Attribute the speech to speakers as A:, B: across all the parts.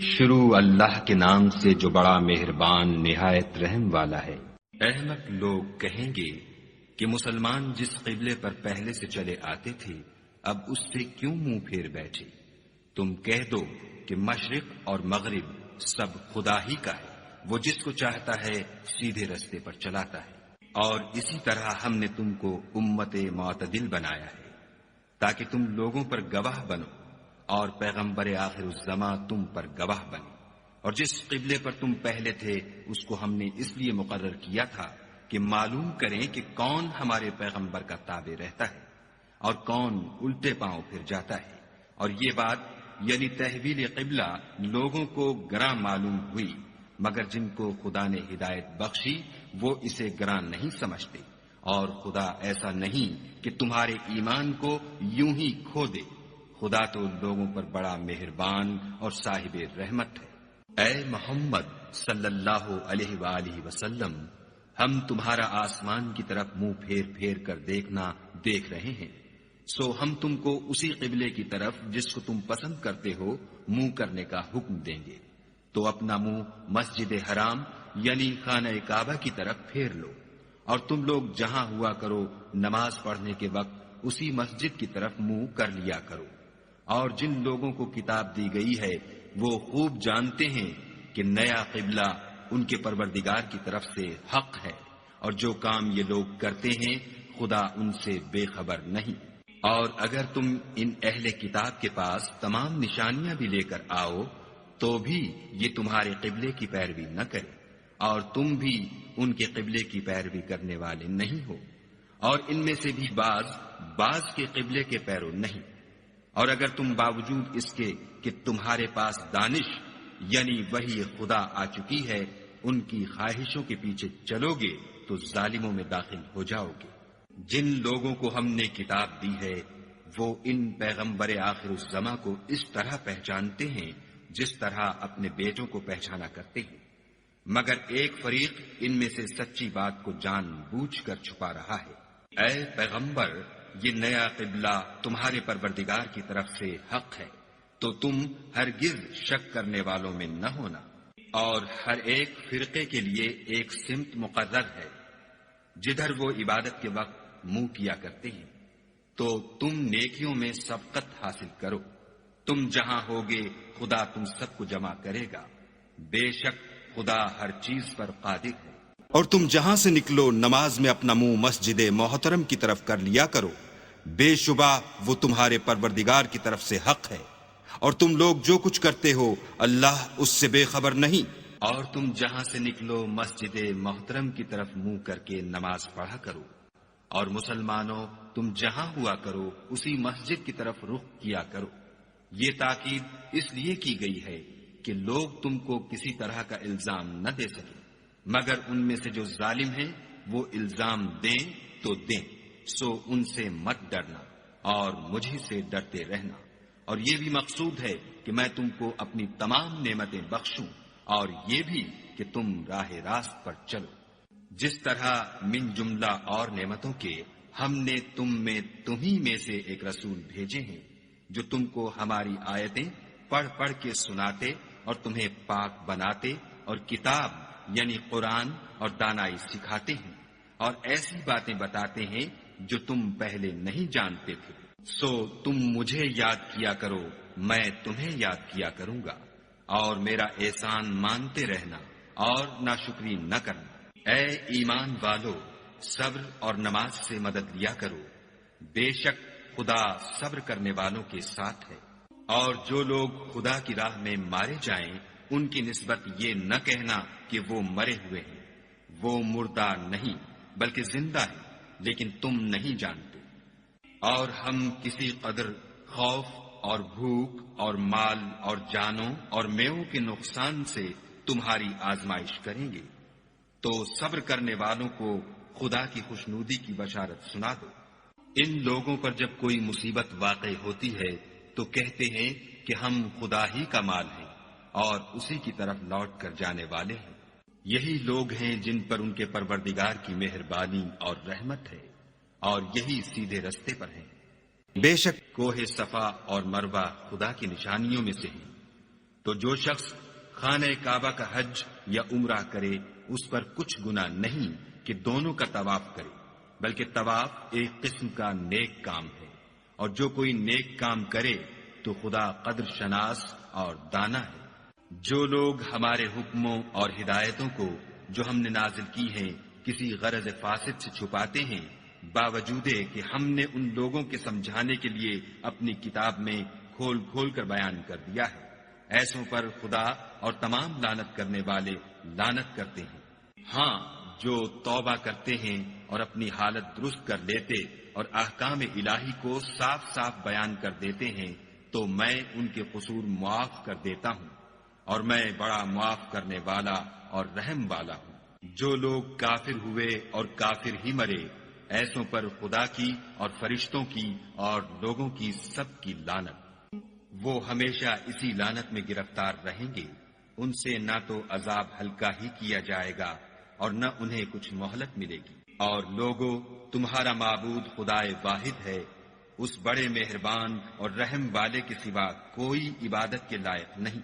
A: شروع اللہ کے نام سے جو بڑا مہربان نہایت رحم والا ہے۔ احمق لوگ کہیں گے کہ مسلمان جس قبلے پر پہلے سے چلے آتے تھے اب اس سے کیوں منہ پھیر بیٹھے؟ تم کہہ دو کہ مشرق اور مغرب سب خدا ہی کا ہے، وہ جس کو چاہتا ہے سیدھے رستے پر چلاتا ہے، اور اسی طرح ہم نے تم کو امت معتدل بنایا ہے تاکہ تم لوگوں پر گواہ بنو اور پیغمبر آخر الزماں تم پر گواہ بنے۔ اور جس قبلے پر تم پہلے تھے اس کو ہم نے اس لیے مقرر کیا تھا کہ معلوم کریں کہ کون ہمارے پیغمبر کا تابع رہتا ہے اور کون الٹے پاؤں پھر جاتا ہے۔ اور یہ بات یعنی تحویل قبلہ لوگوں کو گراں معلوم ہوئی، مگر جن کو خدا نے ہدایت بخشی وہ اسے گراں نہیں سمجھتے، اور خدا ایسا نہیں کہ تمہارے ایمان کو یوں ہی کھو دے۔ خدا تو لوگوں پر بڑا مہربان اور صاحب رحمت ہے۔ اے محمد صلی اللہ علیہ وآلہ وسلم، ہم تمہارا آسمان کی طرف منہ پھیر پھیر کر دیکھنا دیکھ رہے ہیں، سو ہم تم کو اسی قبلے کی طرف جس کو تم پسند کرتے ہو منہ کرنے کا حکم دیں گے، تو اپنا منہ مسجد حرام یعنی خانہ کعبہ کی طرف پھیر لو، اور تم لوگ جہاں ہوا کرو نماز پڑھنے کے وقت اسی مسجد کی طرف منہ کر لیا کرو۔ اور جن لوگوں کو کتاب دی گئی ہے وہ خوب جانتے ہیں کہ نیا قبلہ ان کے پروردگار کی طرف سے حق ہے، اور جو کام یہ لوگ کرتے ہیں خدا ان سے بے خبر نہیں۔ اور اگر تم ان اہل کتاب کے پاس تمام نشانیاں بھی لے کر آؤ تو بھی یہ تمہارے قبلے کی پیروی نہ کرے، اور تم بھی ان کے قبلے کی پیروی کرنے والے نہیں ہو، اور ان میں سے بھی بعض کے قبلے کے پیرو نہیں۔ اور اگر تم باوجود اس کے کہ تمہارے پاس دانش یعنی وحی خدا آ چکی ہے ان کی خواہشوں کے پیچھے چلو گے تو ظالموں میں داخل ہو جاؤ گے۔ جن لوگوں کو ہم نے کتاب دی ہے وہ ان پیغمبر آخر الزماں کو اس طرح پہچانتے ہیں جس طرح اپنے بیٹوں کو پہچانا کرتے ہیں، مگر ایک فریق ان میں سے سچی بات کو جان بوجھ کر چھپا رہا ہے۔ اے پیغمبر، یہ نیا قبلہ تمہارے پروردگار کی طرف سے حق ہے، تو تم ہرگز شک کرنے والوں میں نہ ہونا، اور ہر ایک فرقے کے لیے ایک سمت مقرر ہے جدھر وہ عبادت کے وقت منہ کیا کرتے ہیں، تو تم نیکیوں میں سبقت حاصل کرو۔ تم جہاں ہوگے خدا تم سب کو جمع کرے گا، بے شک خدا ہر چیز پر قادر ہے۔ اور تم جہاں سے نکلو نماز میں اپنا منہ مسجد محترم کی طرف کر لیا کرو، بے شبہ وہ تمہارے پروردگار کی طرف سے حق ہے، اور تم لوگ جو کچھ کرتے ہو اللہ اس سے بے خبر نہیں۔ اور تم جہاں سے نکلو مسجد محترم کی طرف منہ کر کے نماز پڑھا کرو، اور مسلمانوں تم جہاں ہوا کرو اسی مسجد کی طرف رخ کیا کرو۔ یہ تاکید اس لیے کی گئی ہے کہ لوگ تم کو کسی طرح کا الزام نہ دے سکے، مگر ان میں سے جو ظالم ہیں وہ الزام دیں تو دیں، سو ان سے مت ڈرنا اور مجھے سے ڈرتے رہنا۔ اور یہ بھی مقصود ہے کہ میں تم کو اپنی تمام نعمتیں بخشوں، اور یہ بھی کہ تم راہ راست پر چلو۔ جس طرح من جملہ اور نعمتوں کے ہم نے تمہیں میں سے ایک رسول بھیجے ہیں جو تم کو ہماری آیتیں پڑھ پڑھ کے سناتے اور تمہیں پاک بناتے اور کتاب یعنی قرآن اور دانائی سکھاتے ہیں، اور ایسی باتیں بتاتے ہیں جو تم پہلے نہیں جانتے تھے۔ سو تم مجھے یاد کیا کرو، میں تمہیں یاد کیا کروں گا، اور میرا احسان مانتے رہنا اور ناشکری نہ کرنا۔ اے ایمان والو، صبر اور نماز سے مدد لیا کرو، بے شک خدا صبر کرنے والوں کے ساتھ ہے۔ اور جو لوگ خدا کی راہ میں مارے جائیں ان کی نسبت یہ نہ کہنا کہ وہ مرے ہوئے ہیں، وہ مردہ نہیں بلکہ زندہ ہے، لیکن تم نہیں جانتے۔ اور ہم کسی قدر خوف اور بھوک اور مال اور جانوں اور میووں کے نقصان سے تمہاری آزمائش کریں گے، تو صبر کرنے والوں کو خدا کی خوشنودی کی بشارت سنا دو۔ ان لوگوں پر جب کوئی مصیبت واقع ہوتی ہے تو کہتے ہیں کہ ہم خدا ہی کا مال ہیں اور اسی کی طرف لوٹ کر جانے والے ہیں۔ یہی لوگ ہیں جن پر ان کے پروردگار کی مہربانی اور رحمت ہے، اور یہی سیدھے رستے پر ہیں۔ بے شک کوہ صفا اور مروہ خدا کی نشانیوں میں سے ہیں، تو جو شخص خانہ کعبہ کا حج یا عمرہ کرے اس پر کچھ گناہ نہیں کہ دونوں کا طواف کرے، بلکہ طواف ایک قسم کا نیک کام ہے، اور جو کوئی نیک کام کرے تو خدا قدر شناس اور دانا ہے۔ جو لوگ ہمارے حکموں اور ہدایتوں کو جو ہم نے نازل کی ہیں کسی غرض فاسد سے چھپاتے ہیں، باوجود کہ ہم نے ان لوگوں کے سمجھانے کے لیے اپنی کتاب میں کھول کھول کر بیان کر دیا ہے، ایسوں پر خدا اور تمام لعنت کرنے والے لعنت کرتے ہیں۔ ہاں، جو توبہ کرتے ہیں اور اپنی حالت درست کر لیتے اور احکام الہی کو صاف صاف بیان کر دیتے ہیں تو میں ان کے قصور معاف کر دیتا ہوں، اور میں بڑا معاف کرنے والا اور رحم والا ہوں۔ جو لوگ کافر ہوئے اور کافر ہی مرے، ایسوں پر خدا کی اور فرشتوں کی اور لوگوں کی سب کی لعنت۔ وہ ہمیشہ اسی لعنت میں گرفتار رہیں گے، ان سے نہ تو عذاب ہلکا ہی کیا جائے گا اور نہ انہیں کچھ مہلت ملے گی۔ اور لوگو، تمہارا معبود خدائے واحد ہے، اس بڑے مہربان اور رحم والے کے سوا کوئی عبادت کے لائق نہیں۔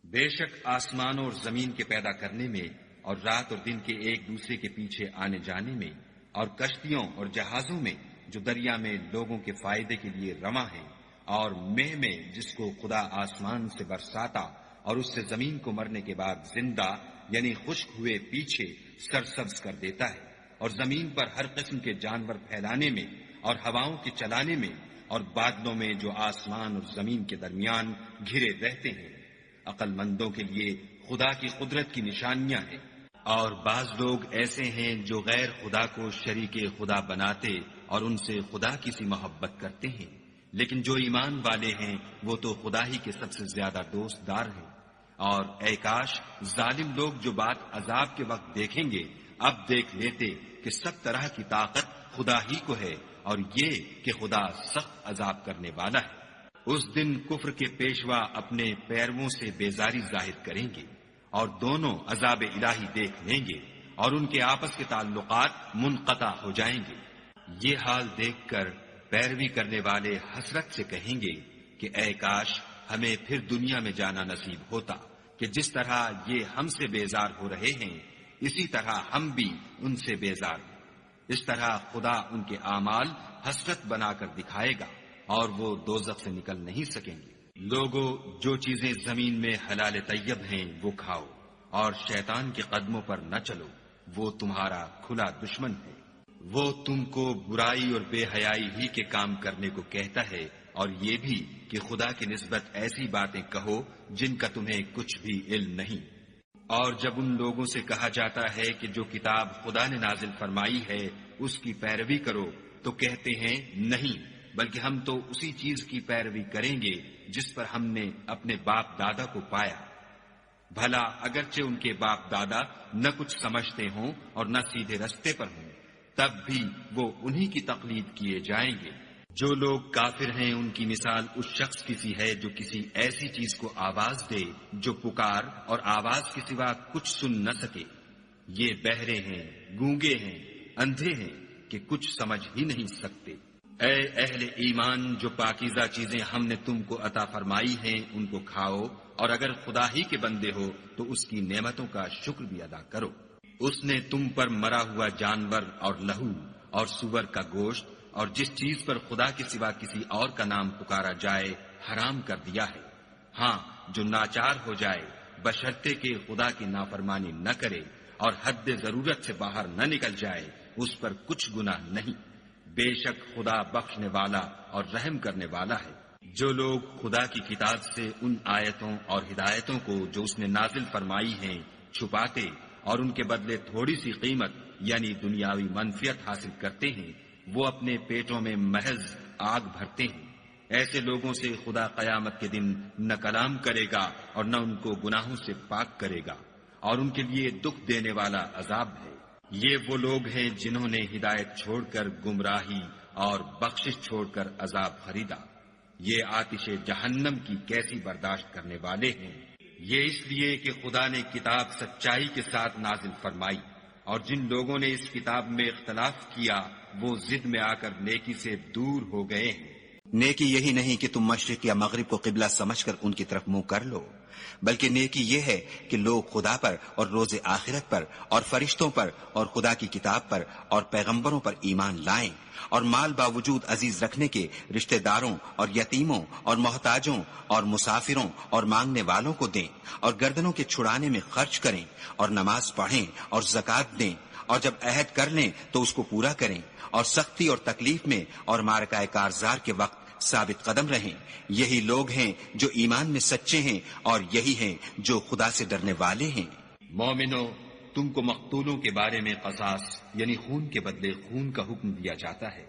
A: بے شک آسمانوں اور زمین کے پیدا کرنے میں اور رات اور دن کے ایک دوسرے کے پیچھے آنے جانے میں اور کشتیوں اور جہازوں میں جو دریا میں لوگوں کے فائدے کے لیے رواں ہیں، اور مہ میں جس کو خدا آسمان سے برساتا اور اس سے زمین کو مرنے کے بعد زندہ یعنی خشک ہوئے پیچھے سرسبز کر دیتا ہے، اور زمین پر ہر قسم کے جانور پھیلانے میں اور ہواؤں کے چلانے میں اور بادلوں میں جو آسمان اور زمین کے درمیان گھرے رہتے ہیں، عقل مندوں کے لیے خدا کی قدرت کی نشانیاں ہیں۔ اور بعض لوگ ایسے ہیں جو غیر خدا کو شریک خدا بناتے اور ان سے خدا کی سی محبت کرتے ہیں، لیکن جو ایمان والے ہیں وہ تو خدا ہی کے سب سے زیادہ دوست دار ہیں۔ اور اے کاش ظالم لوگ جو بات عذاب کے وقت دیکھیں گے اب دیکھ لیتے کہ سب طرح کی طاقت خدا ہی کو ہے، اور یہ کہ خدا سخت عذاب کرنے والا ہے۔ اس دن کفر کے پیشوا اپنے پیرووں سے بیزاری ظاہر کریں گے اور دونوں عذاب الہی دیکھ لیں گے اور ان کے آپس کے تعلقات منقطع ہو جائیں گے۔ یہ حال دیکھ کر پیروی کرنے والے حسرت سے کہیں گے کہ اے کاش ہمیں پھر دنیا میں جانا نصیب ہوتا کہ جس طرح یہ ہم سے بیزار ہو رہے ہیں اسی طرح ہم بھی ان سے بیزار ہیں۔ اس طرح خدا ان کے اعمال حسرت بنا کر دکھائے گا اور وہ دوزخ سے نکل نہیں سکیں گے۔ لوگو، جو چیزیں زمین میں حلال طیب ہیں وہ کھاؤ، اور شیطان کے قدموں پر نہ چلو، وہ تمہارا کھلا دشمن ہے۔ وہ تم کو برائی اور بے حیائی ہی کے کام کرنے کو کہتا ہے، اور یہ بھی کہ خدا کی نسبت ایسی باتیں کہو جن کا تمہیں کچھ بھی علم نہیں۔ اور جب ان لوگوں سے کہا جاتا ہے کہ جو کتاب خدا نے نازل فرمائی ہے اس کی پیروی کرو تو کہتے ہیں نہیں، بلکہ ہم تو اسی چیز کی پیروی کریں گے جس پر ہم نے اپنے باپ دادا کو پایا۔ بھلا اگرچہ ان کے باپ دادا نہ کچھ سمجھتے ہوں اور نہ سیدھے رستے پر ہوں، تب بھی وہ انہی کی تقلید کیے جائیں گے۔ جو لوگ کافر ہیں ان کی مثال اس شخص کی سی ہے جو کسی ایسی چیز کو آواز دے جو پکار اور آواز کے سوا کچھ سن نہ سکے۔ یہ بہرے ہیں، گونگے ہیں، اندھے ہیں کہ کچھ سمجھ ہی نہیں سکتے۔ اے اہل ایمان، جو پاکیزہ چیزیں ہم نے تم کو عطا فرمائی ہیں ان کو کھاؤ، اور اگر خدا ہی کے بندے ہو تو اس کی نعمتوں کا شکر بھی ادا کرو۔ اس نے تم پر مرا ہوا جانور اور لہو اور سور کا گوشت اور جس چیز پر خدا کے سوا کسی اور کا نام پکارا جائے حرام کر دیا ہے۔ ہاں، جو ناچار ہو جائے بشرطے کہ خدا کی نافرمانی نہ کرے اور حد ضرورت سے باہر نہ نکل جائے، اس پر کچھ گناہ نہیں۔ بے شک خدا بخشنے والا اور رحم کرنے والا ہے۔ جو لوگ خدا کی کتاب سے ان آیتوں اور ہدایتوں کو جو اس نے نازل فرمائی ہیں چھپاتے اور ان کے بدلے تھوڑی سی قیمت یعنی دنیاوی منفعت حاصل کرتے ہیں، وہ اپنے پیٹوں میں محض آگ بھرتے ہیں۔ ایسے لوگوں سے خدا قیامت کے دن نہ کلام کرے گا اور نہ ان کو گناہوں سے پاک کرے گا، اور ان کے لیے دکھ دینے والا عذاب ہے۔ یہ وہ لوگ ہیں جنہوں نے ہدایت چھوڑ کر گمراہی اور بخشش چھوڑ کر عذاب خریدا۔ یہ آتش جہنم کی کیسی برداشت کرنے والے ہیں۔ یہ اس لیے کہ خدا نے کتاب سچائی کے ساتھ نازل فرمائی، اور جن لوگوں نے اس کتاب میں اختلاف کیا وہ ضد میں آ کر نیکی سے دور ہو گئے ہیں۔
B: نیکی یہی نہیں کہ تم مشرق یا مغرب کو قبلہ سمجھ کر ان کی طرف منہ کر لو، بلکہ نیکی یہ ہے کہ لوگ خدا پر اور روز آخرت پر اور فرشتوں پر اور خدا کی کتاب پر اور پیغمبروں پر ایمان لائیں، اور مال باوجود عزیز رکھنے کے رشتہ داروں اور یتیموں اور محتاجوں اور مسافروں اور مانگنے والوں کو دیں، اور گردنوں کے چھڑانے میں خرچ کریں، اور نماز پڑھیں اور زکوٰۃ دیں، اور جب عہد کر لیں تو اس کو پورا کریں، اور سختی اور تکلیف میں اور معرکہ کارزار کے وقت ثابت قدم رہیں۔ یہی لوگ ہیں جو ایمان میں سچے ہیں، اور یہی ہیں جو خدا سے ڈرنے والے ہیں۔
A: مومنو، تم کو مقتولوں کے بارے میں قصاص یعنی خون کے بدلے خون کا حکم دیا جاتا ہے،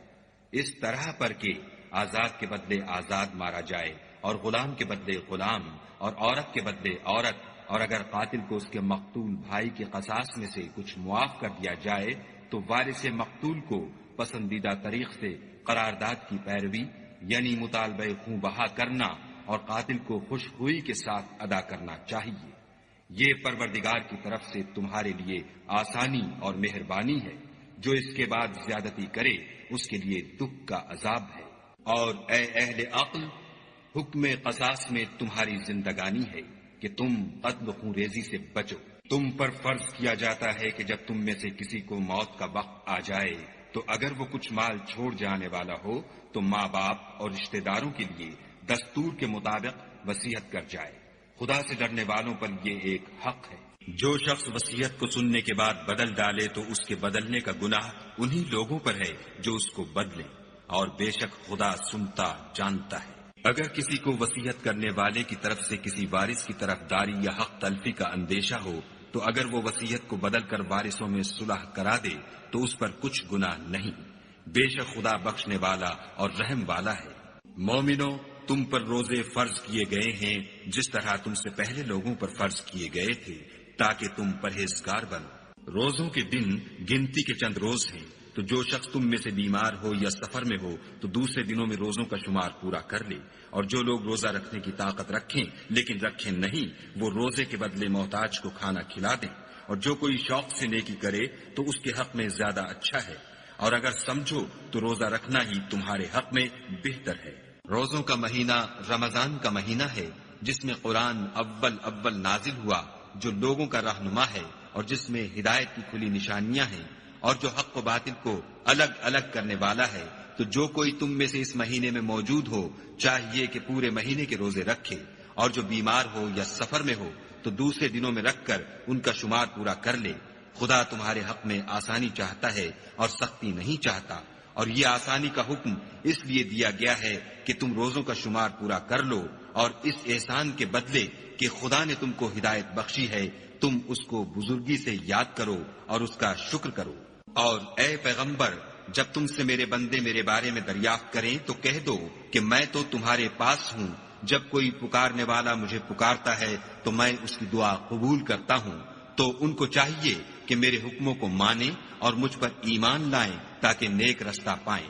A: اس طرح پر کہ آزاد کے بدلے آزاد مارا جائے، اور غلام کے بدلے غلام، اور عورت کے بدلے عورت، اور اگر قاتل کو اس کے مقتول بھائی کے قصاص میں سے کچھ معاف کر دیا جائے تو وارث مقتول کو پسندیدہ طریق سے قرارداد کی پیروی یعنی مطالبہ خون بہا کرنا اور قاتل کو خوش ہوئی کے ساتھ ادا کرنا چاہیے۔ یہ پروردگار کی طرف سے تمہارے لیے آسانی اور مہربانی ہے، جو اس کے بعد زیادتی کرے اس کے لیے دکھ کا عذاب ہے۔ اور اے اہل عقل، حکم قصاص میں تمہاری زندگانی ہے کہ تم قتل و خون ریزی سے بچو۔ تم پر فرض کیا جاتا ہے کہ جب تم میں سے کسی کو موت کا وقت آ جائے تو اگر وہ کچھ مال چھوڑ جانے والا ہو تو ماں باپ اور رشتہ داروں کے لیے دستور کے مطابق وصیت کر جائے۔ خدا سے ڈرنے والوں پر یہ ایک حق ہے۔ جو شخص وصیت کو سننے کے بعد بدل ڈالے تو اس کے بدلنے کا گناہ انہی لوگوں پر ہے جو اس کو بدلیں، اور بے شک خدا سنتا جانتا ہے۔ اگر کسی کو وصیت کرنے والے کی طرف سے کسی وارث کی طرف داری یا حق تلفی کا اندیشہ ہو تو اگر وہ وصیت کو بدل کر وارثوں میں صلح کرا دے تو اس پر کچھ گناہ نہیں، بے شک خدا بخشنے والا اور رحم والا ہے۔ مومنو، تم پر روزے فرض کیے گئے ہیں جس طرح تم سے پہلے لوگوں پر فرض کیے گئے تھے تاکہ تم پرہیزگار بنو۔ روزوں کے دن گنتی کے چند روز ہیں، تو جو شخص تم میں سے بیمار ہو یا سفر میں ہو تو دوسرے دنوں میں روزوں کا شمار پورا کر لے، اور جو لوگ روزہ رکھنے کی طاقت رکھیں لیکن رکھیں نہیں وہ روزے کے بدلے محتاج کو کھانا کھلا دیں، اور جو کوئی شوق سے نیکی کرے تو اس کے حق میں زیادہ اچھا ہے، اور اگر سمجھو تو روزہ رکھنا ہی تمہارے حق میں بہتر ہے۔ روزوں کا مہینہ رمضان کا مہینہ ہے جس میں قرآن اول نازل ہوا، جو لوگوں کا رہنما ہے اور جس میں ہدایت کی کھلی نشانیاں ہیں، اور جو حق و باطل کو الگ الگ کرنے والا ہے۔ تو جو کوئی تم میں سے اس مہینے میں موجود ہو چاہیے کہ پورے مہینے کے روزے رکھے، اور جو بیمار ہو یا سفر میں ہو تو دوسرے دنوں میں رکھ کر ان کا شمار پورا کر لے۔ خدا تمہارے حق میں آسانی چاہتا ہے اور سختی نہیں چاہتا، اور یہ آسانی کا حکم اس لیے دیا گیا ہے کہ تم روزوں کا شمار پورا کر لو، اور اس احسان کے بدلے کہ خدا نے تم کو ہدایت بخشی ہے تم اس کو بزرگی سے یاد کرو اور اس کا شکر کرو۔ اور اے پیغمبر، جب تم سے میرے بندے میرے بارے میں دریافت کریں تو کہہ دو کہ میں تو تمہارے پاس ہوں، جب کوئی پکارنے والا مجھے پکارتا ہے تو میں اس کی دعا قبول کرتا ہوں۔ تو ان کو چاہیے کہ میرے حکموں کو مانیں اور مجھ پر ایمان لائیں تاکہ نیک رستہ پائیں۔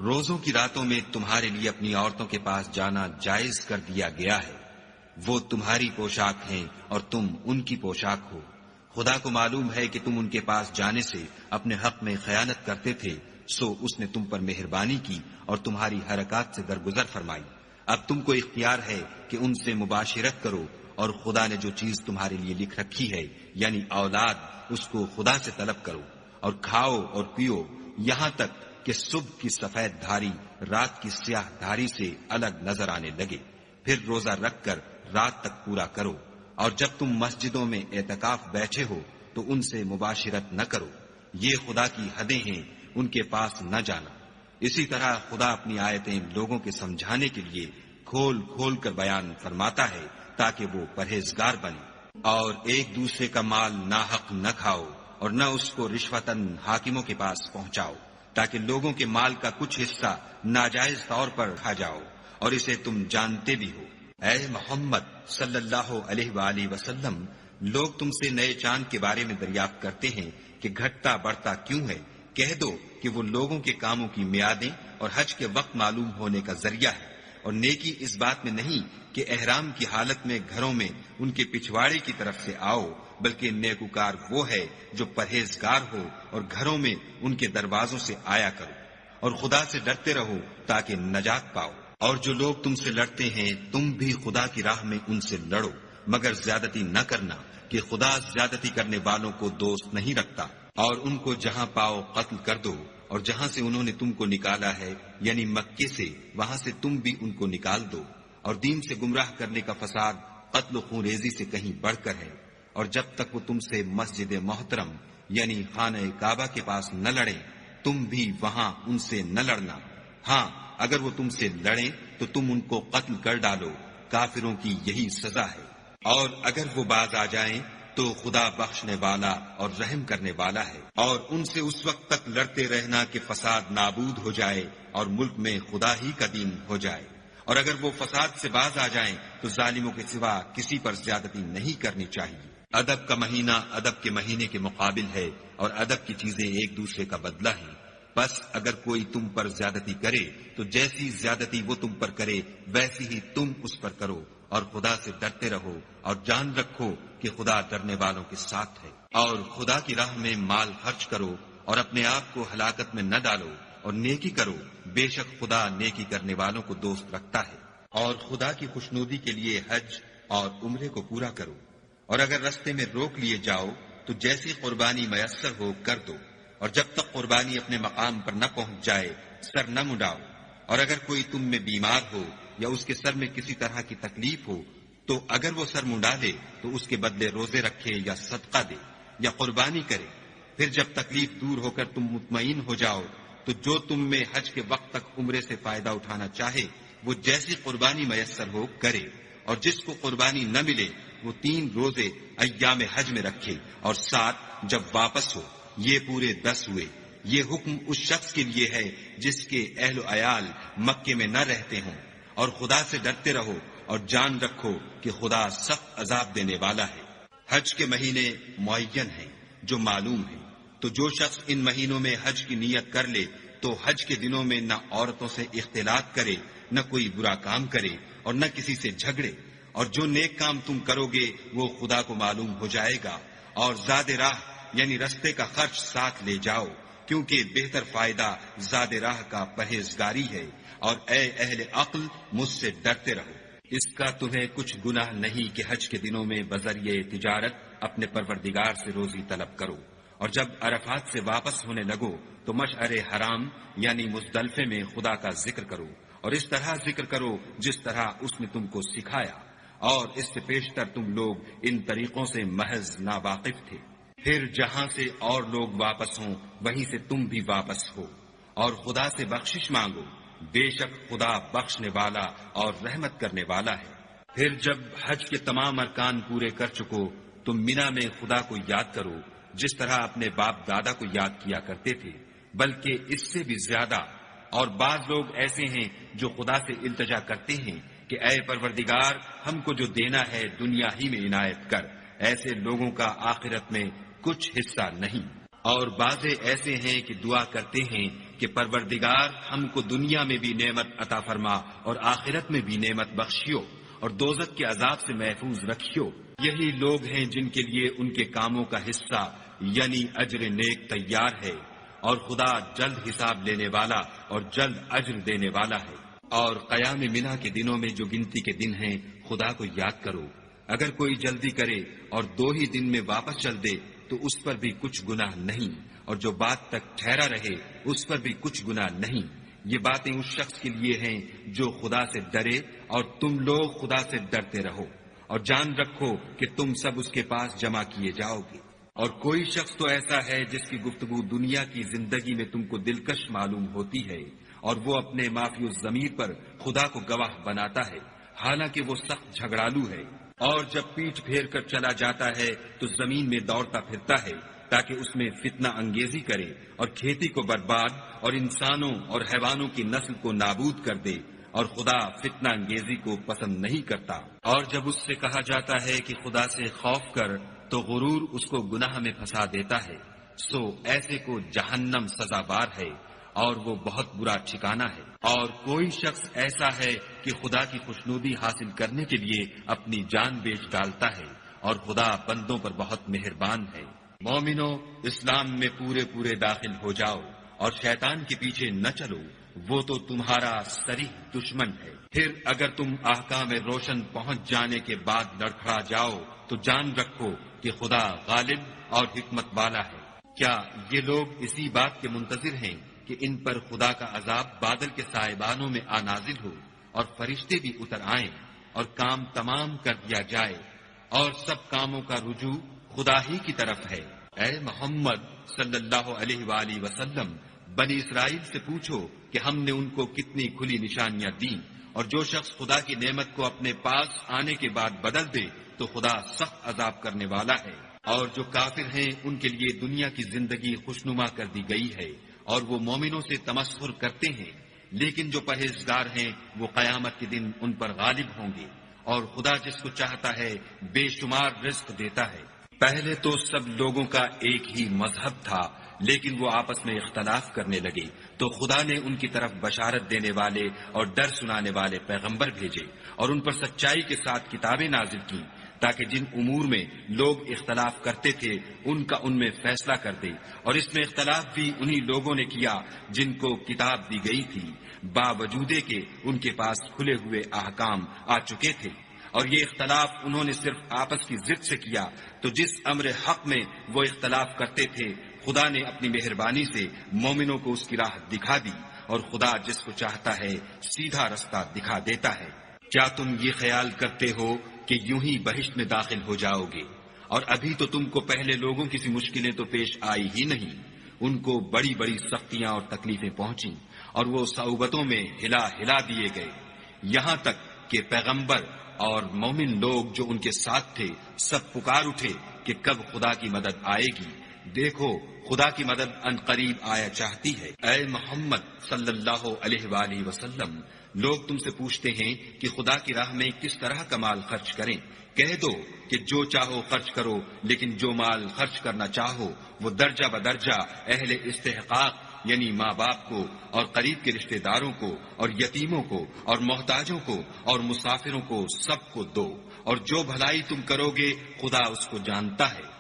A: روزوں کی راتوں میں تمہارے لیے اپنی عورتوں کے پاس جانا جائز کر دیا گیا ہے، وہ تمہاری پوشاک ہیں اور تم ان کی پوشاک ہو۔ خدا کو معلوم ہے کہ تم ان کے پاس جانے سے اپنے حق میں خیانت کرتے تھے، سو اس نے تم پر مہربانی کی اور تمہاری حرکات سے درگزر فرمائی۔ اب تم کو اختیار ہے کہ ان سے مباشرت کرو، اور خدا نے جو چیز تمہارے لیے لکھ رکھی ہے یعنی اولاد، اس کو خدا سے طلب کرو، اور کھاؤ اور پیو یہاں تک کہ صبح کی سفید دھاری رات کی سیاہ دھاری سے الگ نظر آنے لگے، پھر روزہ رکھ کر رات تک پورا کرو۔ اور جب تم مسجدوں میں اعتکاف بیٹھے ہو تو ان سے مباشرت نہ کرو، یہ خدا کی حدیں ہیں، ان کے پاس نہ جانا۔ اسی طرح خدا اپنی آیتیں لوگوں کے سمجھانے کے لیے کھول کھول کر بیان فرماتا ہے تاکہ وہ پرہیزگار بنے۔ اور ایک دوسرے کا مال ناحق نہ کھاؤ، اور نہ اس کو رشوتاً حاکموں کے پاس پہنچاؤ تاکہ لوگوں کے مال کا کچھ حصہ ناجائز طور پر کھا جاؤ، اور اسے تم جانتے بھی ہو۔ اے محمد صلی اللہ علیہ وآلہ وسلم، لوگ تم سے نئے چاند کے بارے میں دریافت کرتے ہیں کہ گھٹتا بڑھتا کیوں ہے، کہہ دو کہ وہ لوگوں کے کاموں کی میعادیں اور حج کے وقت معلوم ہونے کا ذریعہ ہے، اور نیکی اس بات میں نہیں کہ احرام کی حالت میں گھروں میں ان کے پچھواڑے کی طرف سے آؤ، بلکہ نیکوکار وہ ہے جو پرہیزگار ہو اور گھروں میں ان کے دروازوں سے آیا کرو، اور خدا سے ڈرتے رہو تاکہ نجات پاؤ۔
B: اور جو لوگ تم سے لڑتے ہیں تم بھی خدا کی راہ میں ان سے لڑو، مگر زیادتی نہ کرنا کہ خدا زیادتی کرنے والوں کو دوست نہیں رکھتا۔ اور ان کو جہاں پاؤ قتل کر دو، اور جہاں سے انہوں نے تم کو نکالا ہے یعنی مکے سے، وہاں سے تم بھی ان کو نکال دو۔ اور دین سے گمراہ کرنے کا فساد قتل و خون ریزی سے کہیں بڑھ کر ہے۔ اور جب تک وہ تم سے مسجد محترم یعنی خانہ کعبہ کے پاس نہ لڑیں تم بھی وہاں ان سے نہ لڑنا۔ ہاں اگر وہ تم سے لڑیں تو تم ان کو قتل کر ڈالو، کافروں کی یہی سزا ہے۔ اور اگر وہ باز آ جائیں تو خدا بخشنے والا اور رحم کرنے والا ہے۔ اور ان سے اس وقت تک لڑتے رہنا کہ فساد نابود ہو جائے اور ملک میں خدا ہی کا دین ہو جائے۔ اور اگر وہ فساد سے باز آ جائیں تو ظالموں کے سوا کسی پر زیادتی نہیں کرنی چاہیے۔ ادب کا مہینہ ادب کے مہینے کے مقابل ہے، اور ادب کی چیزیں ایک دوسرے کا بدلہ ہیں۔ بس اگر کوئی تم پر زیادتی کرے تو جیسی زیادتی وہ تم پر کرے ویسی ہی تم اس پر کرو، اور خدا سے ڈرتے رہو اور جان رکھو کہ خدا ڈرنے والوں کے ساتھ ہے۔ اور خدا کی راہ میں مال خرچ کرو اور اپنے آپ کو ہلاکت میں نہ ڈالو، اور نیکی کرو، بے شک خدا نیکی کرنے والوں کو دوست رکھتا ہے۔ اور خدا کی خوشنودی کے لیے حج اور عمرے کو پورا کرو۔ اور اگر رستے میں روک لیے جاؤ تو جیسی قربانی میسر ہو کر دو، اور جب تک قربانی اپنے مقام پر نہ پہنچ جائے سر نہ مڈاؤ۔ اور اگر کوئی تم میں بیمار ہو یا اس کے سر میں کسی طرح کی تکلیف ہو تو اگر وہ سر منڈا لے تو اس کے بدلے روزے رکھے یا صدقہ دے یا قربانی کرے۔ پھر جب تکلیف دور ہو کر تم مطمئن ہو جاؤ تو جو تم میں حج کے وقت تک عمرے سے فائدہ اٹھانا چاہے وہ جیسی قربانی میسر ہو کرے، اور جس کو قربانی نہ ملے وہ 3 روزے ایام حج میں رکھے، اور 7 جب واپس ہو۔ یہ پورے 10 ہوئے۔ یہ حکم اس شخص کے لیے ہے جس کے اہل و عیال مکے میں نہ رہتے ہوں۔ اور خدا سے ڈرتے رہو اور جان رکھو کہ خدا سخت عذاب دینے والا ہے۔ حج کے مہینے معین ہیں جو معلوم ہیں، تو جو شخص ان مہینوں میں حج کی نیت کر لے تو حج کے دنوں میں نہ عورتوں سے اختلاط کرے، نہ کوئی برا کام کرے، اور نہ کسی سے جھگڑے۔ اور جو نیک کام تم کرو گے وہ خدا کو معلوم ہو جائے گا۔ اور زاد راہ یعنی رستے کا خرچ ساتھ لے جاؤ، کیونکہ بہتر فائدہ زاد راہ کا پرہیزگاری ہے۔ اور اے اہل عقل مجھ سے ڈرتے رہو۔ اس کا تمہیں کچھ گناہ نہیں کہ حج کے دنوں میں بذریعہ تجارت اپنے پروردگار سے روزی طلب کرو۔ اور جب عرفات سے واپس ہونے لگو تو مشعر حرام یعنی مزدلفے میں خدا کا ذکر کرو، اور اس طرح ذکر کرو جس طرح اس نے تم کو سکھایا، اور اس سے پیشتر تم لوگ ان طریقوں سے محض ناواقف تھے۔ پھر جہاں سے اور لوگ واپس ہوں وہیں سے تم بھی واپس ہو، اور خدا سے بخشش مانگو، بے شک خدا بخشنے والا اور رحمت کرنے والا ہے۔ پھر جب حج کے تمام ارکان پورے کر چکو تم مینا میں خدا کو یاد کرو جس طرح اپنے باپ دادا کو یاد کیا کرتے تھے، بلکہ اس سے بھی زیادہ۔ اور بعض لوگ ایسے ہیں جو خدا سے التجا کرتے ہیں کہ اے پروردگار ہم کو جو دینا ہے دنیا ہی میں عنایت کر۔ ایسے لوگوں کا آخرت میں کچھ حصہ نہیں۔ اور بعض ایسے ہیں کہ دعا کرتے ہیں کہ پروردگار ہم کو دنیا میں بھی نعمت عطا فرما اور آخرت میں بھی نعمت بخشیو اور دوزخ کے عذاب سے محفوظ رکھیو۔ یہی لوگ ہیں جن کے لیے ان کے کاموں کا حصہ یعنی اجر نیک تیار ہے، اور خدا جلد حساب لینے والا اور جلد اجر دینے والا ہے۔ اور قیام منا کے دنوں میں جو گنتی کے دن ہیں خدا کو یاد کرو۔ اگر کوئی جلدی کرے اور 2 ہی دن میں واپس چل دے تو اس پر بھی کچھ گناہ نہیں، اور جو بات تک ٹھہرا رہے اس پر بھی کچھ گناہ نہیں۔ یہ باتیں اس شخص کے لیے ہیں جو خدا سے ڈرے، اور تم لوگ خدا سے ڈرتے رہو، اور جان رکھو کہ تم سب اس کے پاس جمع کیے جاؤ گے۔ اور کوئی شخص تو ایسا ہے جس کی گفتگو دنیا کی زندگی میں تم کو دلکش معلوم ہوتی ہے، اور وہ اپنے معافی الضمیر پر خدا کو گواہ بناتا ہے، حالانکہ وہ سخت جھگڑالو ہے۔ اور جب پیٹھ پھیر کر چلا جاتا ہے تو زمین میں دوڑتا پھرتا ہے تاکہ اس میں فتنہ انگیزی کرے اور کھیتی کو برباد اور انسانوں اور حیوانوں کی نسل کو نابود کر دے، اور خدا فتنہ انگیزی کو پسند نہیں کرتا۔ اور جب اس سے کہا جاتا ہے کہ خدا سے خوف کر تو غرور اس کو گناہ میں پھنسا دیتا ہے، سو ایسے کو جہنم سزاوار ہے، اور وہ بہت برا ٹھکانہ ہے۔ اور کوئی شخص ایسا ہے کہ خدا کی خوشنودی حاصل کرنے کے لیے اپنی جان بیچ ڈالتا ہے، اور خدا بندوں پر بہت مہربان ہے۔ مومنو، اسلام میں پورے داخل ہو جاؤ اور شیطان کے پیچھے نہ چلو،
A: وہ تو تمہارا صریح دشمن ہے۔ پھر اگر تم احکام روشن پہنچ جانے کے بعد لڑکھڑا جاؤ تو جان رکھو کہ خدا غالب اور حکمت والا ہے۔ کیا یہ لوگ اسی بات کے منتظر ہیں کہ ان پر خدا کا عذاب بادل کے سائبانوں میں آ نازل ہو اور فرشتے بھی اتر آئیں اور کام تمام کر دیا جائے اور سب کاموں کا رجوع خدا ہی کی طرف ہے؟ اے محمد صلی اللہ علیہ وآلہ وسلم، بنی اسرائیل سے پوچھو کہ ہم نے ان کو کتنی کھلی نشانیاں دیں، اور جو شخص خدا کی نعمت کو اپنے پاس آنے کے بعد بدل دے تو خدا سخت عذاب کرنے والا ہے۔ اور جو کافر ہیں ان کے لیے دنیا کی زندگی خوشنما کر دی گئی ہے، اور وہ مومنوں سے تمسخر کرتے ہیں، لیکن جو پرہیزگار ہیں وہ قیامت کے دن ان پر غالب ہوں گے، اور خدا جس کو چاہتا ہے بے شمار رزق دیتا ہے۔ پہلے تو سب لوگوں کا ایک ہی مذہب تھا، لیکن وہ آپس میں اختلاف کرنے لگے تو خدا نے ان کی طرف بشارت دینے والے اور ڈر سنانے والے پیغمبر بھیجے اور ان پر سچائی کے ساتھ کتابیں نازل کی، تاکہ جن امور میں لوگ اختلاف کرتے تھے ان کا ان میں فیصلہ کر دے۔ اور اس میں اختلاف بھی انہی لوگوں نے کیا جن کو کتاب دی گئی تھی، باوجود کہ ان کے پاس کھلے ہوئے احکام آ چکے تھے۔ اور یہ اختلاف انہوں نے صرف آپس کی ضد سے کیا، تو جس امر حق میں وہ اختلاف کرتے تھے خدا نے اپنی مہربانی سے مومنوں کو اس کی راہ دکھا دی، اور خدا جس کو چاہتا ہے سیدھا رستہ دکھا دیتا ہے۔ کیا تم یہ خیال کرتے ہو کہ یوں ہی بہشت میں داخل ہو جاؤ گے؟ اور ابھی تو تم کو پہلے لوگوں کی سی مشکلیں تو پیش آئی ہی نہیں، ان کو بڑی بڑی سختیاں اور تکلیفیں پہنچیں، اور وہ صعوبتوں میں ہلا ہلا دیے گئے، یہاں تک کہ پیغمبر اور مومن لوگ جو ان کے ساتھ تھے سب پکار اٹھے کہ کب خدا کی مدد آئے گی۔ دیکھو خدا کی مدد ان قریب آیا چاہتی ہے۔ اے محمد صلی اللہ علیہ وآلہ وسلم، لوگ تم سے پوچھتے ہیں کہ خدا کی راہ میں کس طرح کا مال خرچ کریں۔ کہہ دو کہ جو چاہو خرچ کرو، لیکن جو مال خرچ کرنا چاہو وہ درجہ بدرجہ اہل استحقاق یعنی ماں باپ کو اور قریب کے رشتہ داروں کو اور یتیموں کو اور محتاجوں کو اور مسافروں کو سب کو دو، اور جو بھلائی تم کرو گے خدا اس کو جانتا ہے۔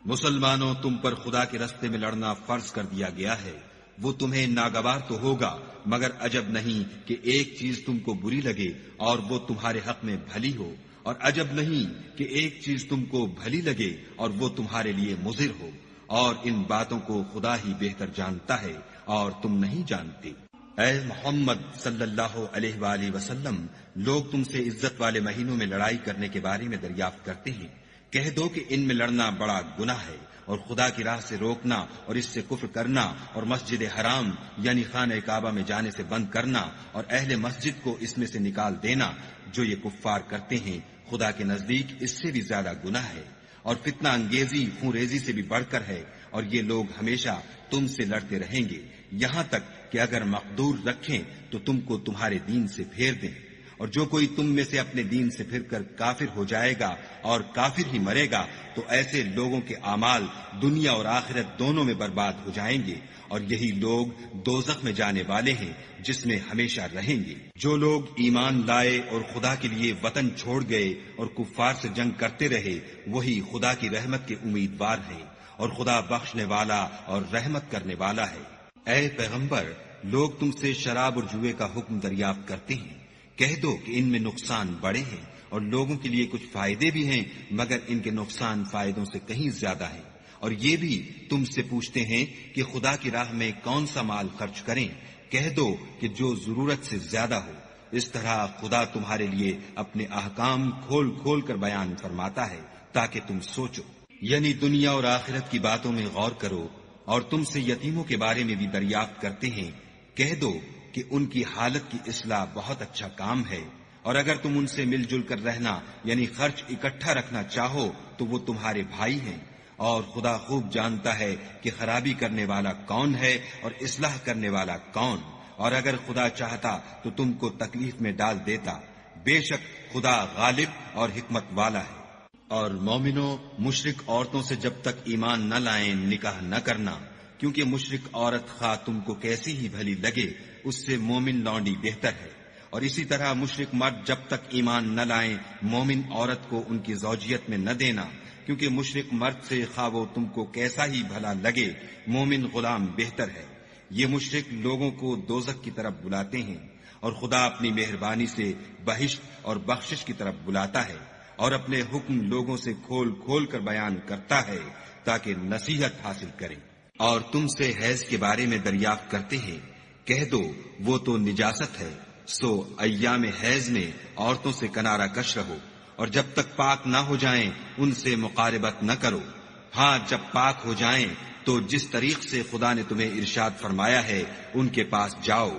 A: مسلمانوں، تم پر خدا کے راستے میں لڑنا فرض کر دیا گیا ہے، وہ تمہیں ناگوار تو ہوگا، مگر عجب نہیں کہ ایک چیز تم کو بری لگے اور وہ تمہارے حق میں بھلی ہو، اور عجب نہیں کہ ایک چیز تم کو بھلی لگے اور وہ تمہارے لیے مضر ہو، اور ان باتوں کو خدا ہی بہتر جانتا ہے اور تم نہیں جانتے۔ اے محمد صلی اللہ علیہ وآلہ وسلم، لوگ تم سے عزت والے مہینوں میں لڑائی کرنے کے بارے میں دریافت کرتے ہیں۔ کہہ دو کہ ان میں لڑنا بڑا گناہ ہے، اور خدا کی راہ سے روکنا اور اس سے کفر کرنا اور مسجد حرام یعنی خانہ کعبہ میں جانے سے بند کرنا اور اہل مسجد کو اس میں سے نکال دینا، جو یہ کفار کرتے ہیں خدا کے نزدیک اس سے بھی زیادہ گناہ ہے، اور فتنہ انگیزی خون ریزی سے بھی بڑھ کر ہے، اور یہ لوگ ہمیشہ تم سے لڑتے رہیں گے یہاں تک کہ اگر مقدور رکھیں تو تم کو تمہارے دین سے پھیر دیں، اور جو کوئی تم میں سے اپنے دین سے پھر کر کافر ہو جائے گا اور کافر ہی مرے گا تو ایسے لوگوں کے اعمال دنیا اور آخرت دونوں میں برباد ہو جائیں گے، اور یہی لوگ دوزخ میں جانے والے ہیں جس میں ہمیشہ رہیں گے۔ جو لوگ ایمان لائے اور خدا کے لیے وطن چھوڑ گئے اور کفار سے جنگ کرتے رہے وہی خدا کی رحمت کے امیدوار ہیں، اور خدا بخشنے والا اور رحمت کرنے والا ہے۔ اے پیغمبر، لوگ تم سے شراب اور جوئے کا حکم دریافت کرتے ہیں، کہہ دو کہ ان میں نقصان بڑے ہیں اور لوگوں کے لیے کچھ فائدے بھی ہیں، مگر ان کے نقصان فائدوں سے کہیں زیادہ ہیں۔ اور یہ بھی تم سے پوچھتے ہیں کہ خدا کی راہ میں کون سا مال خرچ کریں، کہہ دو کہ جو ضرورت سے زیادہ ہو۔ اس طرح خدا تمہارے لیے اپنے احکام کھول کھول کر بیان فرماتا ہے تاکہ تم سوچو، یعنی دنیا اور آخرت کی باتوں میں غور کرو۔ اور تم سے یتیموں کے بارے میں بھی دریافت کرتے ہیں، کہہ دو کہ ان کی حالت کی اصلاح بہت اچھا کام ہے، اور اگر تم ان سے مل جل کر رہنا یعنی خرچ اکٹھا رکھنا چاہو تو وہ تمہارے بھائی ہیں، اور خدا خوب جانتا ہے کہ خرابی کرنے والا کون ہے اور اصلاح کرنے والا کون، اور اگر خدا چاہتا تو تم کو تکلیف میں ڈال دیتا، بے شک خدا غالب اور حکمت والا ہے۔ اور مومنوں، مشرک عورتوں سے جب تک ایمان نہ لائیں نکاح نہ کرنا، کیونکہ مشرک عورت خواہ تم کو کیسی ہی بھلی لگے اس سے مومن لونڈی بہتر ہے، اور اسی طرح مشرک مرد جب تک ایمان نہ لائیں مومن عورت کو ان کی زوجیت میں نہ دینا، کیونکہ مشرک مرد سے خواہ وہ تم کو کیسا ہی بھلا لگے مومن غلام بہتر ہے۔
B: یہ مشرک لوگوں کو دوزخ کی طرف بلاتے ہیں اور خدا اپنی مہربانی سے بہشت اور بخشش کی طرف بلاتا ہے اور اپنے حکم لوگوں سے کھول کھول کر بیان کرتا ہے تاکہ نصیحت حاصل کریں۔ اور تم سے حیض کے بارے میں دریافت کرتے ہیں، کہہ دو وہ تو نجاست ہے، سو ایام حیض میں عورتوں سے کنارہ کش رہو، اور جب تک پاک نہ ہو جائیں ان سے مقاربت نہ کرو۔ ہاں جب پاک ہو جائیں تو جس طریق سے خدا نے تمہیں ارشاد فرمایا ہے ان کے پاس جاؤ۔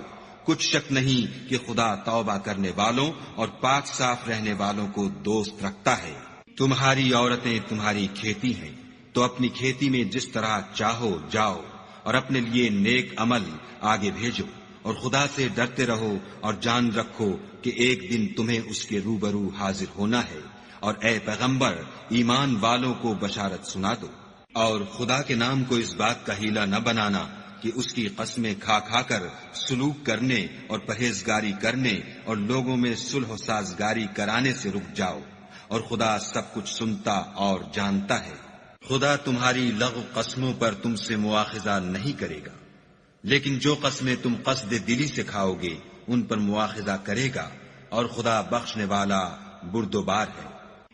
B: کچھ شک نہیں کہ خدا توبہ کرنے والوں اور پاک صاف رہنے والوں کو دوست رکھتا ہے۔ تمہاری عورتیں تمہاری کھیتی ہیں، تو اپنی کھیتی میں جس طرح چاہو جاؤ، اور اپنے لیے نیک عمل آگے بھیجو، اور خدا سے ڈرتے رہو اور جان رکھو کہ ایک دن تمہیں اس کے روبرو حاضر ہونا ہے۔ اور اے پیغمبر، ایمان والوں کو بشارت سنا دو، اور خدا کے نام کو اس بات کا ہیلہ نہ بنانا کہ اس کی قسمیں کھا کھا کر سلوک کرنے اور پرہیزگاری کرنے اور لوگوں میں صلح و سازگاری کرانے سے رک جاؤ، اور خدا سب کچھ سنتا اور جانتا ہے۔ خدا تمہاری لغو قسموں پر تم سے مواخذہ نہیں کرے گا، لیکن جو قسمیں تم قصد دلی سے کھاؤ گے ان پر مواخذہ کرے گا، اور خدا بخشنے والا بردبار ہے۔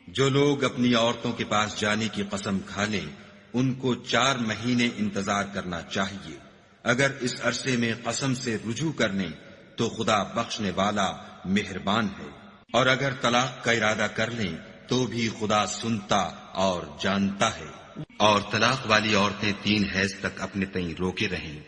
B: جو لوگ اپنی عورتوں کے پاس جانے کی قسم کھا لیں ان کو 4 مہینے انتظار کرنا چاہیے۔ اگر اس عرصے میں قسم سے رجوع کر لیں تو خدا بخشنے والا مہربان ہے، اور اگر طلاق کا ارادہ کر لیں تو بھی خدا سنتا اور جانتا ہے۔ اور طلاق والی عورتیں 3 حیض تک اپنے تئیں روکے رہیں،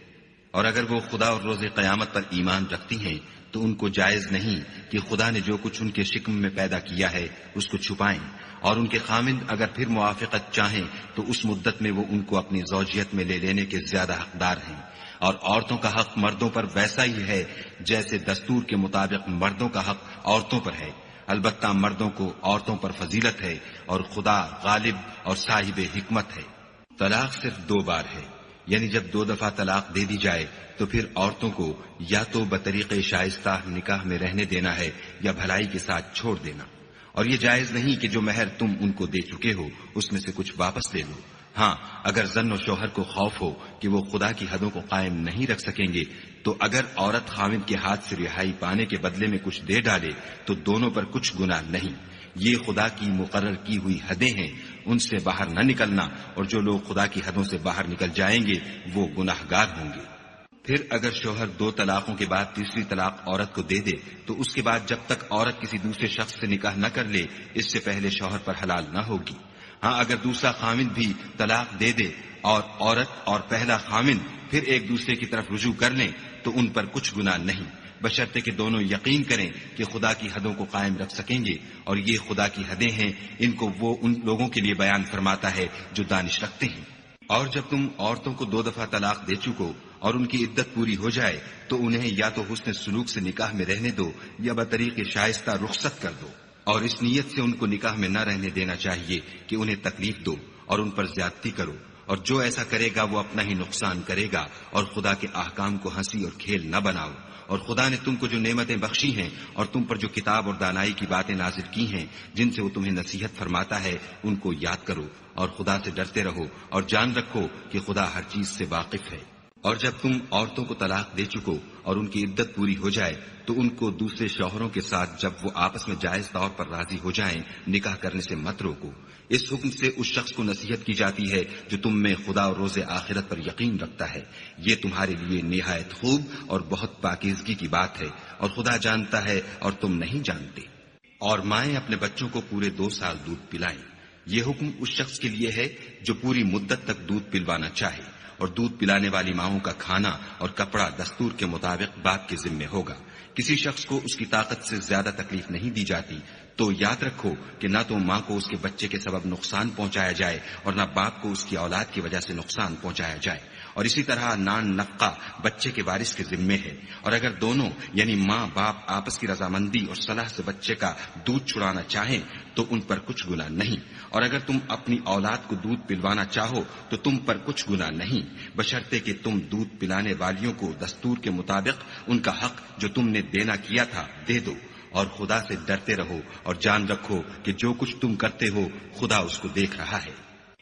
B: اور اگر وہ خدا اور روز قیامت پر ایمان رکھتی ہیں تو ان کو جائز نہیں کہ خدا نے جو کچھ ان کے شکم میں پیدا کیا ہے اس کو چھپائیں، اور ان کے خامند اگر پھر موافقت چاہیں تو اس مدت میں وہ ان کو اپنی زوجیت میں لے لینے کے زیادہ حقدار ہیں۔ اور عورتوں کا حق مردوں پر ویسا ہی ہے جیسے دستور کے مطابق مردوں کا حق عورتوں پر ہے، البتہ مردوں کو عورتوں پر فضیلت ہے، اور خدا غالب اور صاحب حکمت ہے۔ طلاق صرف 2 بار ہے، یعنی جب 2 دفعہ طلاق دے دی جائے تو پھر عورتوں کو یا تو بطریق شائستہ نکاح میں رہنے دینا ہے یا بھلائی کے ساتھ چھوڑ دینا، اور یہ جائز نہیں کہ جو مہر تم ان کو دے چکے ہو اس میں سے کچھ واپس لے لو۔ ہاں اگر زن و شوہر کو خوف ہو کہ وہ خدا کی حدوں کو قائم نہیں رکھ سکیں گے تو اگر عورت خاوند کے ہاتھ سے رہائی پانے کے بدلے میں کچھ دے ڈالے تو دونوں پر کچھ گناہ نہیں۔ یہ خدا کی مقرر کی ہوئی حدیں ہیں، ان سے باہر نہ نکلنا، اور جو لوگ خدا کی حدوں سے باہر نکل جائیں گے وہ گناہگار ہوں گے۔ پھر اگر شوہر 2 طلاقوں کے بعد تیسری طلاق عورت کو دے دے تو اس کے بعد جب تک عورت کسی دوسرے شخص سے نکاح نہ کر لے اس سے پہلے شوہر پر حلال نہ ہوگی۔ ہاں اگر دوسرا خامند بھی طلاق دے دے اور عورت اور پہلا خامند پھر ایک دوسرے کی طرف رجوع کر لیں تو ان پر کچھ گناہ نہیں، بشرطے کہ دونوں یقین کریں کہ خدا کی حدوں کو قائم رکھ سکیں گے، اور یہ خدا کی حدیں ہیں، ان کو وہ ان لوگوں کے لیے بیان فرماتا ہے جو دانش رکھتے ہیں۔ اور جب تم عورتوں کو 2 دفعہ طلاق دے چکو اور ان کی عدت پوری ہو جائے تو انہیں یا تو حسن سلوک سے نکاح میں رہنے دو یا بطریق شائستہ رخصت کر دو، اور اس نیت سے ان کو نکاح میں نہ رہنے دینا چاہیے کہ انہیں تکلیف دو اور ان پر زیادتی کرو، اور جو ایسا کرے گا وہ اپنا ہی نقصان کرے گا، اور خدا کے احکام کو ہنسی اور کھیل نہ بناؤ۔ اور خدا نے تم کو جو نعمتیں بخشی ہیں اور تم پر جو کتاب اور دانائی کی باتیں نازل کی ہیں جن سے وہ تمہیں نصیحت فرماتا ہے ان کو یاد کرو، اور خدا سے ڈرتے رہو اور جان رکھو کہ خدا ہر چیز سے واقف ہے۔ اور جب تم عورتوں کو طلاق دے چکو اور ان کی عدت پوری ہو جائے تو ان کو دوسرے شوہروں کے ساتھ جب وہ آپس میں جائز طور پر راضی ہو جائیں نکاح کرنے سے مت روکو۔ اس حکم سے اس شخص کو نصیحت کی جاتی ہے جو تم میں خدا اور روز آخرت پر یقین رکھتا ہے، یہ تمہارے لیے نہایت خوب اور بہت پاکیزگی کی بات ہے، اور خدا جانتا ہے اور تم نہیں جانتے۔ اور مائیں اپنے بچوں کو پورے 2 سال دودھ پلائیں، یہ حکم اس شخص کے لیے ہے جو پوری مدت تک دودھ پلوانا چاہے، اور دودھ پلانے والی ماؤں کا کھانا اور کپڑا دستور کے مطابق باپ کے ذمے ہوگا۔ کسی شخص کو اس کی طاقت سے زیادہ تکلیف نہیں دی جاتی، تو یاد رکھو کہ نہ تو ماں کو اس کے بچے کے سبب نقصان پہنچایا جائے اور نہ باپ کو اس کی اولاد کی وجہ سے نقصان پہنچایا جائے، اور اسی طرح نان نفقہ بچے کے وارث کے ذمے ہے، اور اگر دونوں یعنی ماں باپ آپس کی رضامندی اور صلاح سے بچے کا دودھ چھڑانا چاہیں تو ان پر کچھ گناہ نہیں، اور اگر تم اپنی اولاد کو دودھ پلوانا چاہو تو تم پر کچھ گناہ نہیں، بشرطے کہ تم دودھ پلانے والیوں کو دستور کے مطابق ان کا حق جو تم نے دینا کیا تھا دے دو، اور خدا سے ڈرتے رہو اور جان رکھو کہ جو کچھ تم کرتے ہو خدا اس کو دیکھ رہا ہے۔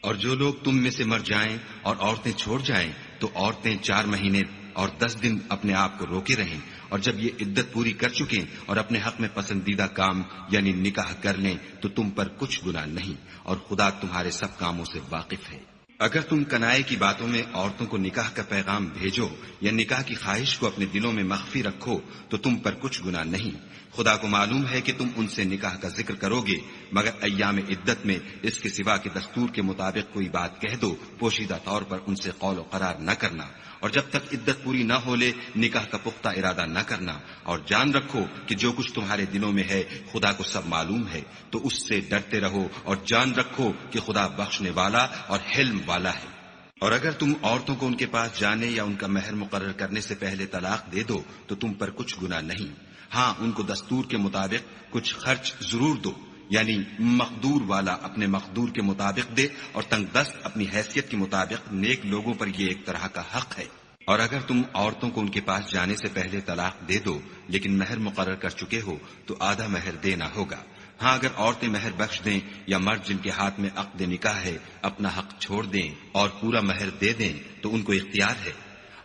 B: اور جو لوگ تم میں سے مر جائیں اور عورتیں چھوڑ جائیں تو عورتیں 4 مہینے اور 10 دن اپنے آپ کو روکے رہیں، اور جب یہ عدت پوری کر چکیں اور اپنے حق میں پسندیدہ کام یعنی نکاح کر لیں تو تم پر کچھ گناہ نہیں، اور خدا تمہارے سب کاموں سے واقف ہے۔ اگر تم کنائے کی باتوں میں عورتوں کو نکاح کا پیغام بھیجو یا نکاح کی خواہش کو اپنے دلوں میں مخفی رکھو تو تم پر کچھ گناہ نہیں۔ خدا کو معلوم ہے کہ تم ان سے نکاح کا ذکر کرو گے، مگر ایام عدت میں اس کے سوا کہ دستور کے مطابق کوئی بات کہہ دو، پوشیدہ طور پر ان سے قول و قرار نہ کرنا، اور جب تک عدت پوری نہ ہو لے نکاح کا پختہ ارادہ نہ کرنا، اور جان رکھو کہ جو کچھ تمہارے دلوں میں ہے خدا کو سب معلوم ہے، تو اس سے ڈرتے رہو اور جان رکھو کہ خدا بخشنے والا اور حلم والا ہے۔ اور اگر تم عورتوں کو ان کے پاس جانے یا ان کا مہر مقرر کرنے سے پہلے طلاق دے دو تو تم پر کچھ گناہ نہیں، ہاں ان کو دستور کے مطابق کچھ خرچ ضرور دو، یعنی مقدور والا اپنے مقدور کے مطابق دے اور تنگ دست اپنی حیثیت کے مطابق، نیک لوگوں پر یہ ایک طرح کا حق ہے۔ اور اگر تم عورتوں کو ان کے پاس جانے سے پہلے طلاق دے دو لیکن مہر مقرر کر چکے ہو تو آدھا مہر دینا ہوگا، ہاں اگر عورتیں مہر بخش دیں یا مرد جن کے ہاتھ میں عقد نکاح ہے اپنا حق چھوڑ دیں اور پورا مہر دے دیں تو ان کو اختیار ہے،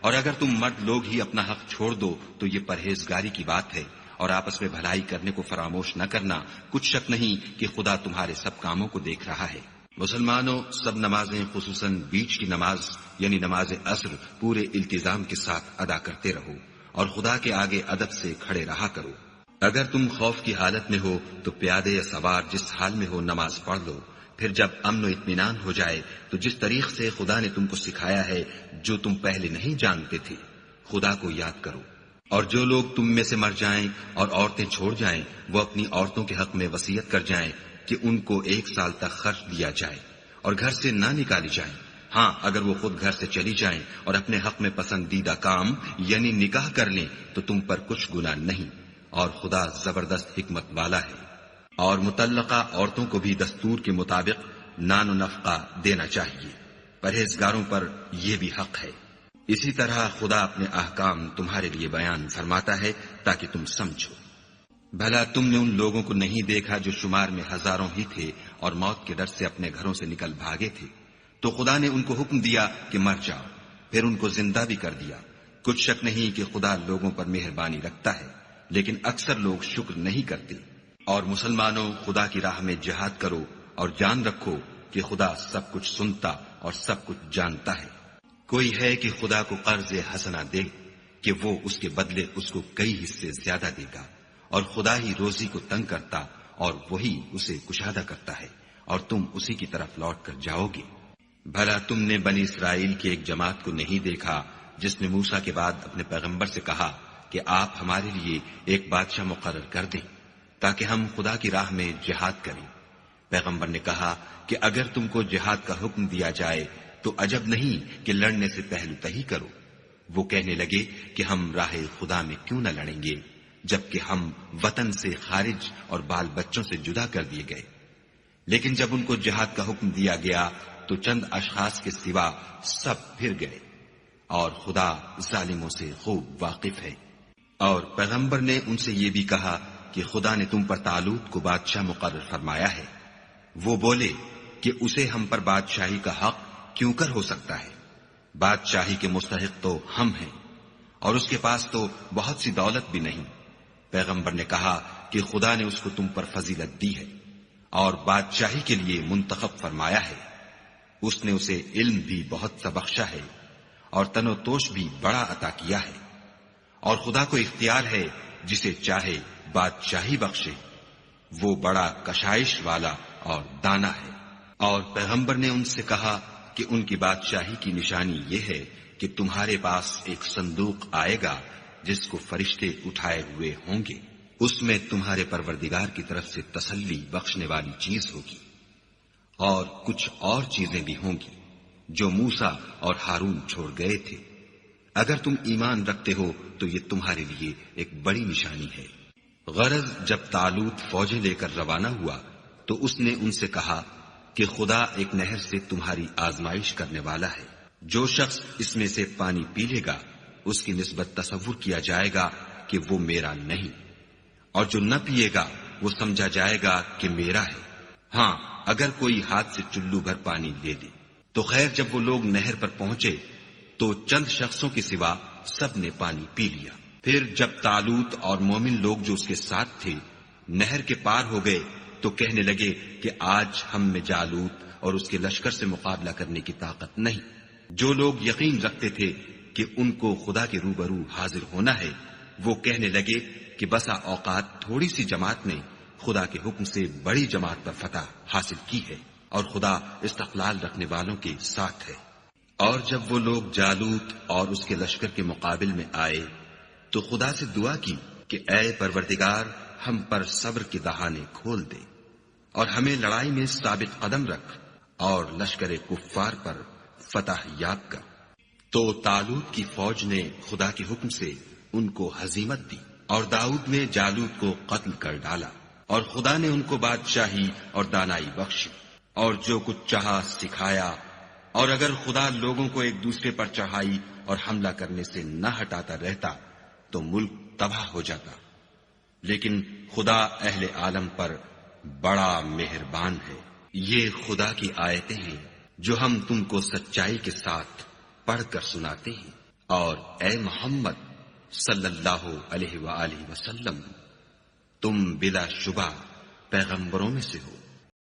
B: اور اگر تم مرد لوگ ہی اپنا حق چھوڑ دو تو یہ پرہیزگاری کی بات ہے، اور آپس میں بھلائی کرنے کو فراموش نہ کرنا، کچھ شک نہیں کہ خدا تمہارے سب کاموں کو دیکھ رہا ہے۔ مسلمانوں، سب نمازیں خصوصاً بیچ کی نماز یعنی نماز عصر پورے التزام کے ساتھ ادا کرتے رہو اور خدا کے آگے ادب سے کھڑے رہا کرو۔ اگر تم خوف کی حالت میں ہو تو پیادے یا سوار جس حال میں ہو نماز پڑھ لو، پھر جب امن و اطمینان ہو جائے تو جس طریق سے خدا نے تم کو سکھایا ہے جو تم پہلے نہیں جانتے تھے خدا کو یاد کرو۔ اور جو لوگ تم میں سے مر جائیں اور عورتیں چھوڑ جائیں وہ اپنی عورتوں کے حق میں وصیت کر جائیں کہ ان کو 1 سال تک خرچ دیا جائے اور گھر سے نہ نکالی جائیں، ہاں اگر وہ خود گھر سے چلی جائیں اور اپنے حق میں پسندیدہ کام یعنی نکاح کر لیں تو تم پر کچھ گناہ نہیں، اور خدا زبردست حکمت والا ہے۔ اور مطلقہ عورتوں کو بھی دستور کے مطابق نان و نفقہ دینا چاہیے، پرہیزگاروں پر یہ بھی حق ہے۔ اسی طرح خدا اپنے احکام تمہارے لیے بیان فرماتا ہے تاکہ تم سمجھو۔ بھلا تم نے ان لوگوں کو نہیں دیکھا جو شمار میں ہزاروں ہی تھے اور موت کے ڈر سے اپنے گھروں سے نکل بھاگے تھے، تو خدا نے ان کو حکم دیا کہ مر جاؤ، پھر ان کو زندہ بھی کر دیا۔ کچھ شک نہیں کہ خدا لوگوں پر مہربانی رکھتا ہے، لیکن اکثر لوگ شکر نہیں کرتے۔ اور مسلمانوں، خدا کی راہ میں جہاد کرو اور جان رکھو کہ خدا سب کچھ سنتا اور سب کچھ جانتا ہے۔ کوئی ہے کہ خدا کو قرض حسنہ دے کہ وہ اس کے بدلے اس کو کئی حصے زیادہ دے گا، اور خدا ہی روزی کو تنگ کرتا اور وہی اسے کشادہ کرتا ہے، اور تم اسی کی طرف لوٹ کر جاؤ گے۔ بھلا تم نے بنی اسرائیل کی ایک جماعت کو نہیں دیکھا جس نے موسیٰ کے بعد اپنے پیغمبر سے کہا کہ آپ ہمارے لیے ایک بادشاہ مقرر کر دیں تاکہ ہم خدا کی راہ میں جہاد کریں؟ پیغمبر نے کہا کہ اگر تم کو جہاد کا حکم دیا جائے تو عجب نہیں کہ لڑنے سے پہلو تہی کرو۔ وہ کہنے لگے کہ ہم راہ خدا میں کیوں نہ لڑیں گے جبکہ ہم وطن سے خارج اور بال بچوں سے جدا کر دیے گئے۔ لیکن جب ان کو جہاد کا حکم دیا گیا تو چند اشخاص کے سوا سب پھر گئے، اور خدا ظالموں سے خوب واقف ہے۔ اور پیغمبر نے ان سے یہ بھی کہا کہ خدا نے تم پر طالوت کو بادشاہ مقرر فرمایا ہے۔ وہ بولے کہ اسے ہم پر بادشاہی کا حق کیوں کر ہو سکتا ہے؟ بادشاہی کے مستحق تو ہم ہیں، اور اس کے پاس تو بہت سی دولت بھی نہیں۔ پیغمبر نے کہا کہ خدا نے اس کو تم پر فضیلت دی ہے اور بادشاہی کے لیے منتخب فرمایا ہے۔ اس نے اسے علم بھی بہت سا بخشا ہے اور تن و توش بھی بڑا عطا کیا ہے، اور خدا کو اختیار ہے جسے چاہے بادشاہی بخشے، وہ بڑا کشائش والا اور دانا ہے۔ اور پیغمبر نے ان سے کہا کہ ان کی بادشاہی کی نشانی یہ ہے کہ تمہارے پاس ایک صندوق آئے گا جس کو فرشتے اٹھائے ہوئے ہوں گے، اس میں تمہارے پروردگار کی طرف سے تسلی بخشنے والی چیز ہوگی، اور کچھ اور چیزیں بھی ہوں گی جو موسیٰ اور ہارون چھوڑ گئے تھے۔ اگر تم ایمان رکھتے ہو تو یہ تمہارے لیے ایک بڑی نشانی ہے۔ غرض جب طالوت فوجیں لے کر روانہ ہوا تو اس نے ان سے کہا کہ خدا ایک نہر سے تمہاری آزمائش کرنے والا ہے، جو شخص اس میں سے پانی پی لے گا اس کی نسبت تصور کیا جائے گا کہ وہ میرا نہیں، اور جو نہ پیے گا وہ سمجھا جائے گا کہ میرا ہے۔ ہاں اگر کوئی ہاتھ سے چلو بھر پانی لے لے۔ تو خیر جب وہ لوگ نہر پر پہنچے تو چند شخصوں کے سوا سب نے پانی پی لیا۔ پھر جب طالوت اور مومن لوگ جو اس کے ساتھ تھے نہر کے پار ہو گئے تو کہنے لگے کہ آج ہم میں جالوت اور اس کے لشکر سے مقابلہ کرنے کی طاقت نہیں۔ جو لوگ یقین رکھتے تھے کہ ان کو خدا کے روبرو حاضر ہونا ہے، وہ کہنے لگے کہ بسا اوقات تھوڑی سی جماعت نے خدا کے حکم سے بڑی جماعت پر فتح حاصل کی ہے، اور خدا استقلال رکھنے والوں کے ساتھ ہے۔ اور جب وہ لوگ جالوت اور اس کے لشکر کے مقابل میں آئے تو خدا سے دعا کی کہ اے پروردگار، ہم پر صبر کے دہانے کھول دے اور ہمیں لڑائی میں ثابت قدم رکھ اور لشکر کفار پر فتح یاب کر۔ تو طالوت کی فوج نے خدا کے حکم سے ان کو ہزیمت دی، اور داؤد نے جالوت کو قتل کر ڈالا، اور خدا نے ان کو بادشاہی اور دانائی بخشی، اور جو کچھ چاہا سکھایا۔ اور اگر خدا لوگوں کو ایک دوسرے پر چڑھائی اور حملہ کرنے سے نہ ہٹاتا رہتا تو ملک تباہ ہو جاتا، لیکن خدا اہل عالم پر بڑا مہربان ہے۔ یہ خدا کی آیتیں ہیں جو ہم تم کو سچائی کے ساتھ پڑھ کر سناتے ہیں، اور اے محمد صلی اللہ علیہ وآلہ وسلم، تم بلا شبہ پیغمبروں میں سے ہو۔